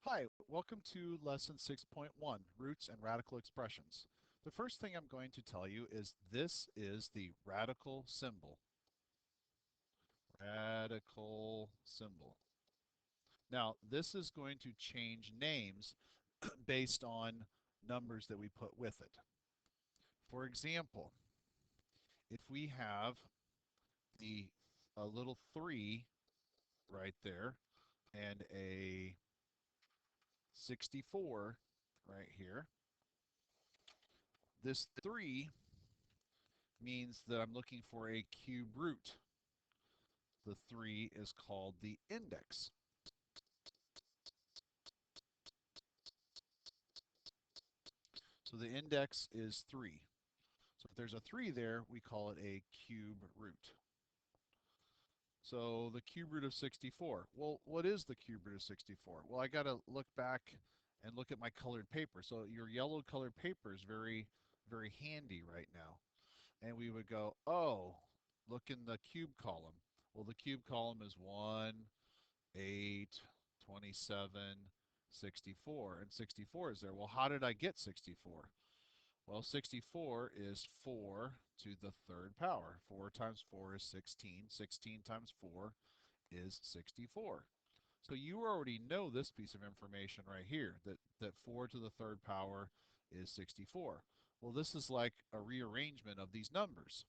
Hi, welcome to Lesson 6.1, Roots and Radical Expressions. The first thing I'm going to tell you is this is the radical symbol. Radical symbol. Now, this is going to change names based on numbers that we put with it. For example, if we have the a little 3 right there and a 64 right here, this 3 means that I'm looking for a cube root. The 3 is called the index. So the index is 3. So if there's a 3 there, we call it a cube root. So the cube root of 64. Well, what is the cube root of 64? Well, I got to look back and look at my colored paper. So your yellow colored paper is very, very handy right now. And we would go, oh, look in the cube column. Well, the cube column is 1, 8, 27, 64. And 64 is there. Well, how did I get 64? Well, 64 is 4 to the third power. 4 times 4 is 16. 16 times 4 is 64. So you already know this piece of information right here, that 4 to the third power is 64. Well, this is like a rearrangement of these numbers.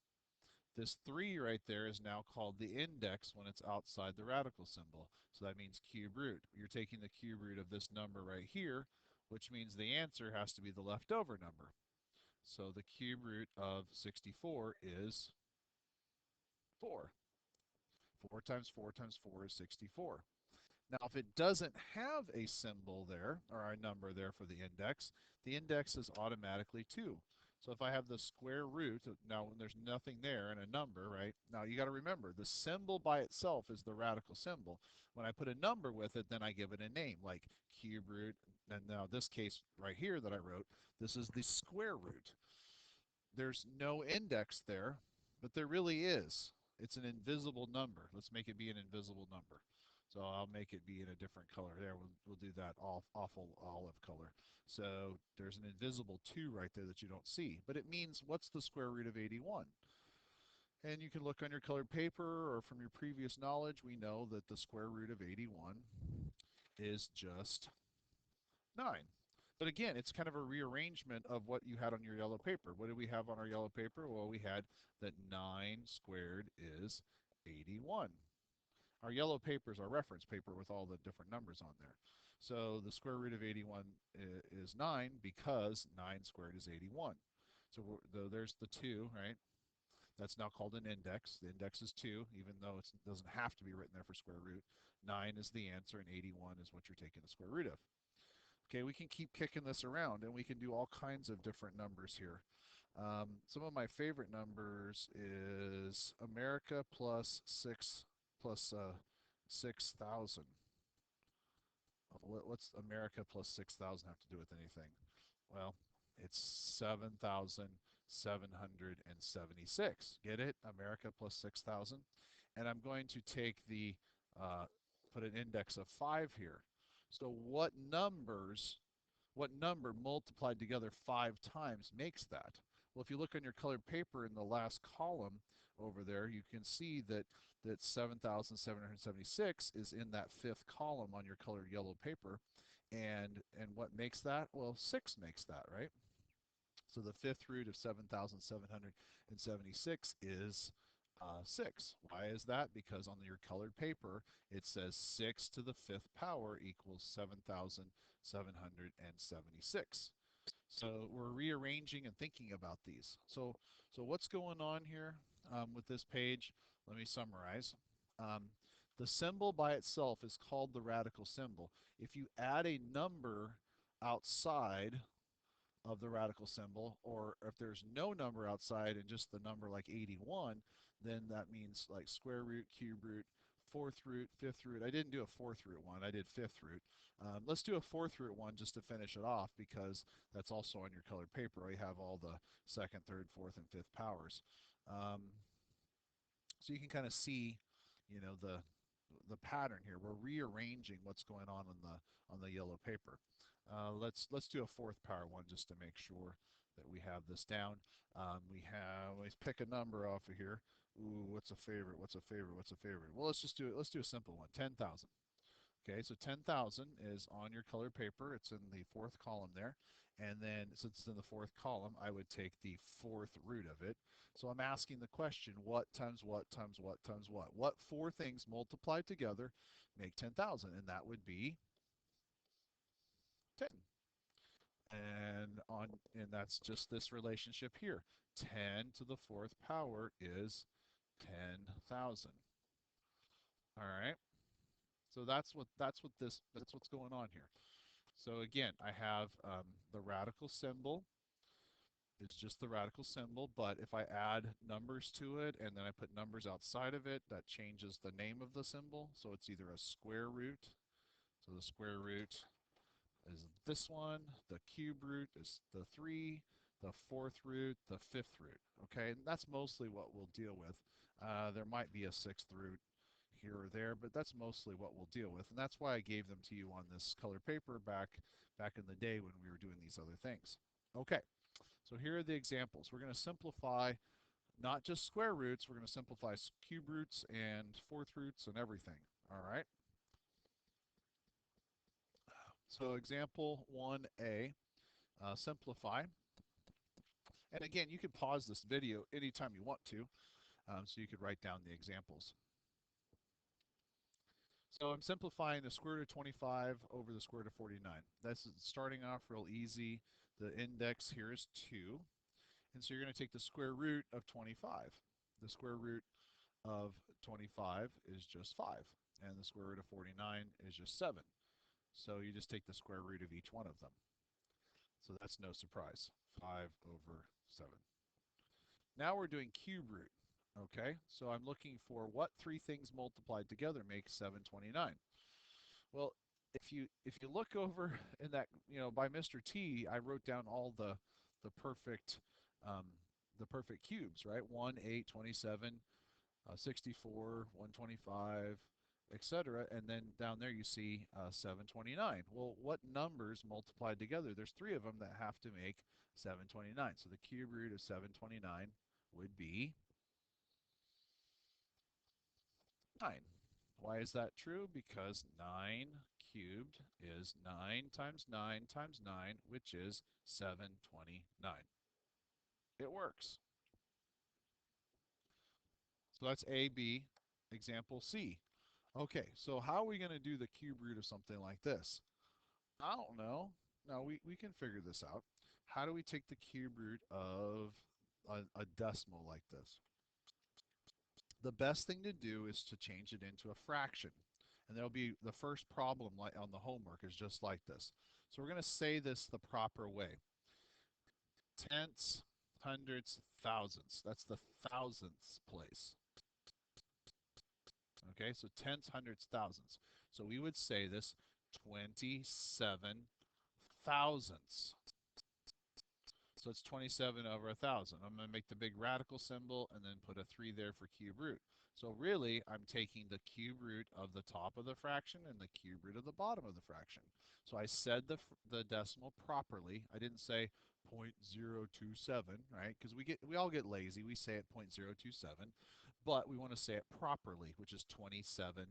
This 3 right there is now called the index when it's outside the radical symbol. So that means cube root. You're taking the cube root of this number right here, which means the answer has to be the leftover number. So the cube root of 64 is 4. 4 times 4 times 4 is 64. Now, if it doesn't have a symbol there, or a number there for the index is automatically 2. So if I have the square root, now when there's nothing there and a number, right? Now you got to remember, the symbol by itself is the radical symbol. When I put a number with it, then I give it a name, like cube root. And now this case right here that I wrote, this is the square root. There's no index there, but there really is. It's an invisible number. Let's make it be an invisible number. So I'll make it be in a different color. There, we'll do that awful olive color. So there's an invisible 2 right there that you don't see. But it means, what's the square root of 81? And you can look on your colored paper or from your previous knowledge, we know that the square root of 81 is just 9. But again, it's kind of a rearrangement of what you had on your yellow paper. What did we have on our yellow paper? Well, we had that 9 squared is 81. Our yellow paper is our reference paper with all the different numbers on there. So the square root of 81 is 9 because 9 squared is 81. So there's the 2, right? That's now called an index. The index is 2, even though it doesn't have to be written there for square root. 9 is the answer, and 81 is what you're taking the square root of. Okay, we can keep kicking this around, and we can do all kinds of different numbers here. Some of my favorite numbers is America plus 6,000. What's America plus 6,000 have to do with anything? Well, it's 7,776. Get it? America plus 6,000. And I'm going to take uh, put an index of 5 here. So what number multiplied together 5 times makes that? Well, if you look on your colored paper in the last column over there, you can see that 7,776 is in that 5th column on your colored yellow paper. And what makes that? Well, 6 makes that, right? So the 5th root of 7,776 is 6. Why is that? Because on your colored paper, it says 6 to the 5th power equals 7,776. So we're rearranging and thinking about these. So what's going on here with this page? Let me summarize. Um, the symbol by itself is called the radical symbol. If you add a number outside of the radical symbol, or if there's no number outside and just the number like 81, then that means like square root, cube root, fourth root, fifth root. I didn't do a fourth root one, I did fifth root. Let's do a fourth root one just to finish it off, because that's also on your colored paper. We have all the second, third, fourth, and fifth powers. So you can kind of see, you know, the pattern here. We're rearranging what's going on the yellow paper. Let's do a fourth power one just to make sure that we have this down. Let's pick a number off of here. Ooh, what's a favorite? What's a favorite? What's a favorite? Well, let's do a simple one. 10,000. Okay, so 10,000 is on your colored paper. It's in the fourth column there. And then since it's in the fourth column, I would take the fourth root of it. So I'm asking the question, what times what times what times what? What four things multiplied together make 10,000? And that would be 10. And that's just this relationship here. 10 to the fourth power is 10,000. All right. So that's what's going on here. So again, I have the radical symbol. It's just the radical symbol, but if I add numbers to it and then I put numbers outside of it, that changes the name of the symbol. So it's either a square root. So the square root is this one. The cube root is the 3. The fourth root, the fifth root. Okay, and that's mostly what we'll deal with. There might be a sixth root here or there, but that's mostly what we'll deal with. And that's why I gave them to you on this color paper back in the day when we were doing these other things. Okay, so here are the examples. We're going to simplify not just square roots, we're going to simplify cube roots and fourth roots and everything. All right. So example 1A, simplify. And again, you can pause this video anytime you want to, so you could write down the examples. So I'm simplifying the square root of 25 over the square root of 49. That's starting off real easy. The index here is 2. And so you're going to take the square root of 25. The square root of 25 is just 5. And the square root of 49 is just 7. So you just take the square root of each one of them. So that's no surprise. 5 over 7. Now we're doing cube root. Okay, so I'm looking for what three things multiplied together make 729. Well, if you look over in that, by Mr. T, I wrote down all the perfect um, the perfect cubes, right? 1, 8, 27, 64, 125, etc. And then down there you see 729. Well, what numbers multiplied together? There's three of them that have to make 729. So the cube root of 729 would be 9. Why is that true? Because 9 cubed is 9 times 9 times 9, which is 729. It works. So that's A, B. Example C. Okay, so how are we going to do the cube root of something like this? I don't know. No, we can figure this out. How do we take the cube root of a decimal like this? The best thing to do is to change it into a fraction. And there'll be the first problem like on the homework is just like this. So we're going to say this the proper way. Tenths, hundredths, thousandths. That's the thousandths place. Okay, so tenths, hundredths, thousandths. So we would say this 27 thousandths. So it's 27 over 1,000. I'm going to make the big radical symbol and then put a 3 there for cube root. So really, I'm taking the cube root of the top of the fraction and the cube root of the bottom of the fraction. So I said the decimal properly. I didn't say 0.027, right? Because we all get lazy. We say it 0.027. But we want to say it properly, which is 27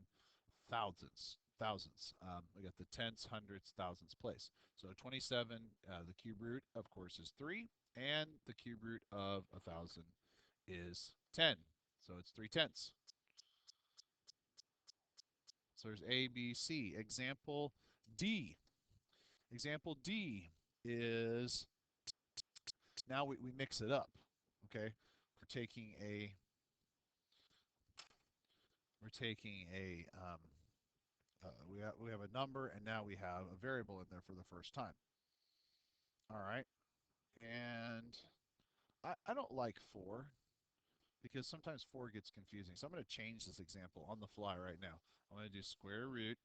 thousandths. We got the tenths, hundredths, thousandths place. So 27, the cube root, of course, is 3, and the cube root of 1,000 is 10. So it's 3 tenths. So there's A, B, C. Example D. Example D is, now we mix it up, okay? We're taking a we have a number, and now we have a variable in there for the first time. All right, and I don't like 4 because sometimes 4 gets confusing. So I'm going to change this example on the fly right now. I'm going to do square root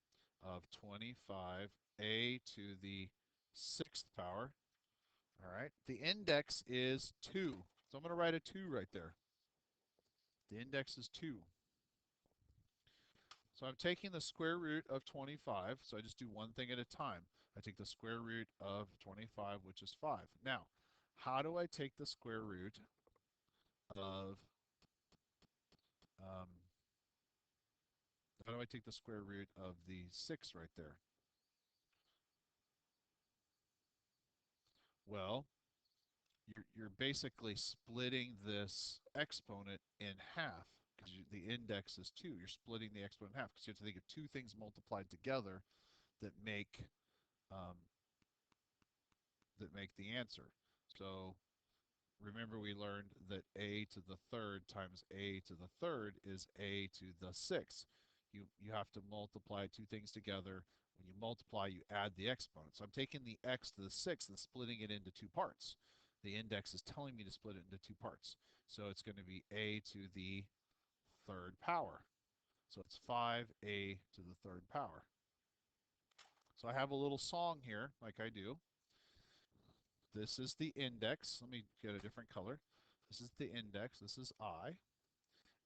of 25a to the 6th power. All right, the index is 2. So I'm going to write a 2 right there. The index is 2. So I'm taking the square root of 25, so I just do one thing at a time. I take the square root of 25, which is 5. Now, how do I take the square root of, um, how do I take the square root of the 6 right there? Well, you're basically splitting this exponent in half because the index is 2. You're splitting the exponent in half because you have to think of two things multiplied together that make um, the answer. So remember we learned that a to the third times a to the third is a to the sixth. You have to multiply two things together. When you multiply, you add the exponent. So I'm taking the x to the sixth and splitting it into two parts. The index is telling me to split it into two parts. So it's going to be a to the third power. So it's 5a to the third power. So I have a little song here, like I do. This is the index. Let me get a different color. This is the index. This is I.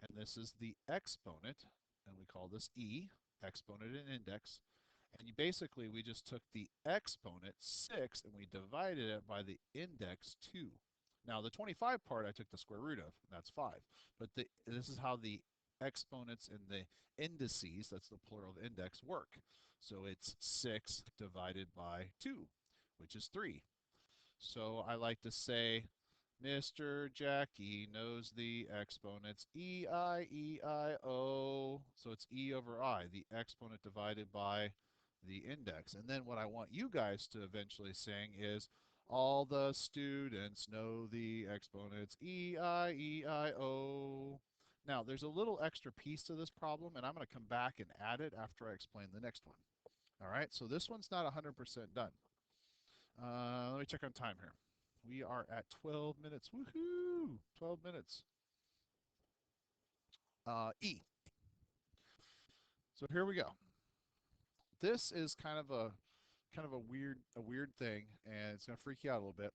And this is the exponent. And we call this E, exponent and index. And basically, we just took the exponent, 6, and we divided it by the index, 2. Now, the 25 part, I took the square root of, and that's 5. But this is how the exponents and the indices, that's the plural of index, work. So it's 6 divided by 2, which is 3. So I like to say, Mr. Jackie knows the exponents E-I-E-I-O. So it's E over I, the exponent divided by the index. And then what I want you guys to eventually sing is, all the students know the exponents E-I-E-I-O. Now, there's a little extra piece to this problem, and I'm going to come back and add it after I explain the next one. All right, so this one's not 100% done. Let me check on time here. We are at 12 minutes. Woohoo! 12 minutes. E. So here we go. This is kind of a weird thing, and it's going to freak you out a little bit.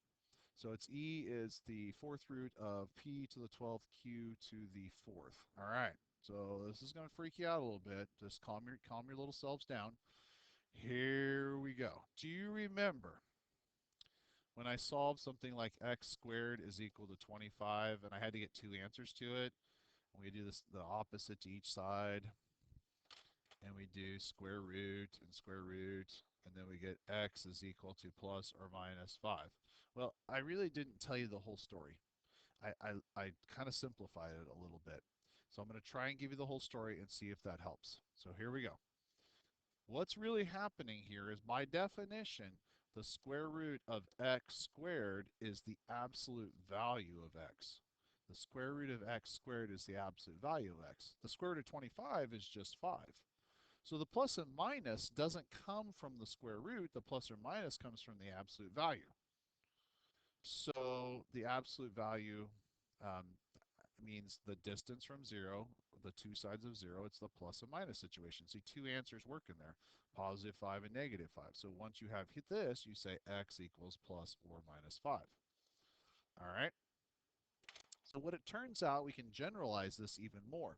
So it's E is the fourth root of P to the 12th Q to the fourth. All right. So this is going to freak you out a little bit. Just calm your little selves down. Here we go. Do you remember when I solved something like x squared is equal to 25 and I had to get two answers to it? We do this the opposite to each side, and we do square root and square root, and then we get x is equal to plus or minus 5. Well, I really didn't tell you the whole story. I kind of simplified it a little bit. So I'm going to try and give you the whole story and see if that helps. So here we go. What's really happening here is, by definition, the square root of x squared is the absolute value of x. The square root of x squared is the absolute value of x. The square root of 25 is just 5. So the plus and minus doesn't come from the square root. The plus or minus comes from the absolute value. So the absolute value um, means the distance from 0, the two sides of 0. It's the plus and minus situation. See, two answers work in there, positive 5 and negative 5. So once you have hit this, you say x equals plus or minus 5. All right. So what it turns out, we can generalize this even more.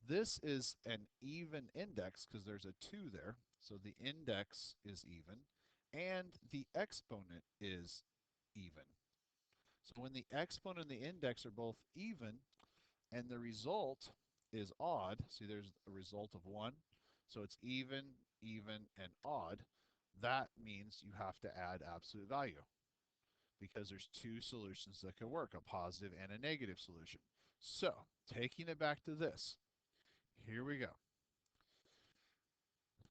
This is an even index because there's a 2 there. So the index is even, and the exponent is even. So when the exponent and the index are both even, and the result is odd, see there's a result of 1, so it's even, and odd, that means you have to add absolute value because there's two solutions that can work, a positive and a negative solution. So taking it back to this, here we go.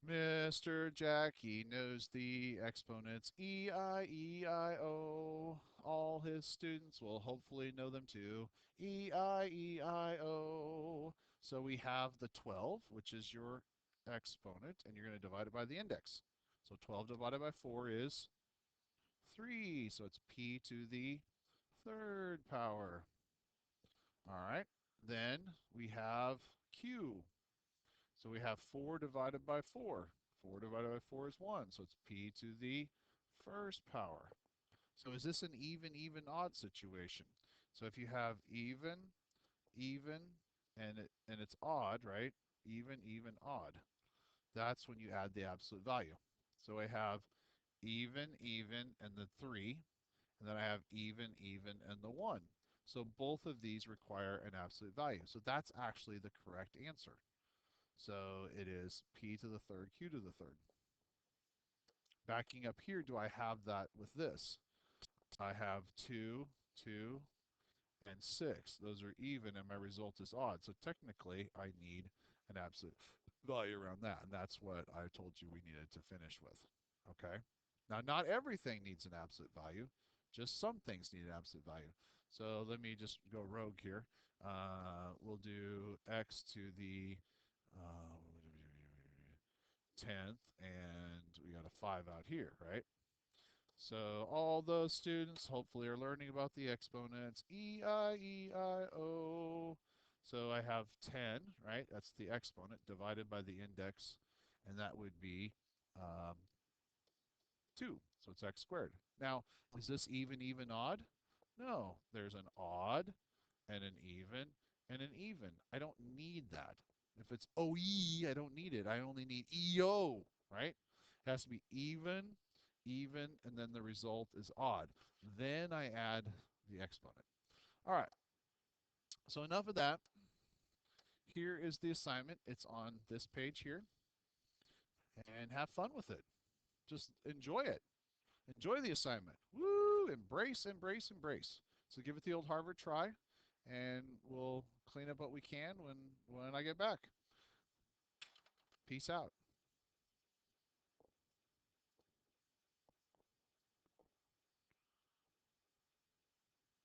Mr. Jackie knows the exponents E-I-E-I-O. All his students will hopefully know them too. E-I-E-I-O. So we have the 12, which is your exponent, and you're going to divide it by the index. So 12 divided by 4 is 3. So it's P to the third power. All right. Then we have Q. So we have 4 divided by 4. 4 divided by 4 is 1. So it's P to the first power. So is this an even, odd situation? So if you have even, and it's odd, right? even, odd. That's when you add the absolute value. So I have even, and the 3, and then I have even, and the 1. So both of these require an absolute value. So that's actually the correct answer. So it is p to the third, q to the third. Backing up here, do I have that with this? I have 2, 2, and 6. Those are even, and my result is odd. So technically, I need an absolute value around that, and that's what I told you we needed to finish with. Okay? Now, not everything needs an absolute value. Just some things need an absolute value. So let me just go rogue here. We'll do x to the 10th, and we got a 5 out here, right? So all those students hopefully are learning about the exponents. E-I-E-I-O. So I have 10, right? That's the exponent divided by the index, and that would be 2. So it's x squared. Now, is this even, odd? No. There's an odd and an even. I don't need that. If it's OE, I don't need it. I only need EO, right? It has to be even, and then the result is odd. Then I add the exponent. All right. So enough of that. Here is the assignment. It's on this page here. And have fun with it. Just enjoy it. Enjoy the assignment. Woo! Embrace, embrace, embrace. So give it the old Harvard try, and we'll clean up what we can when I get back. Peace out.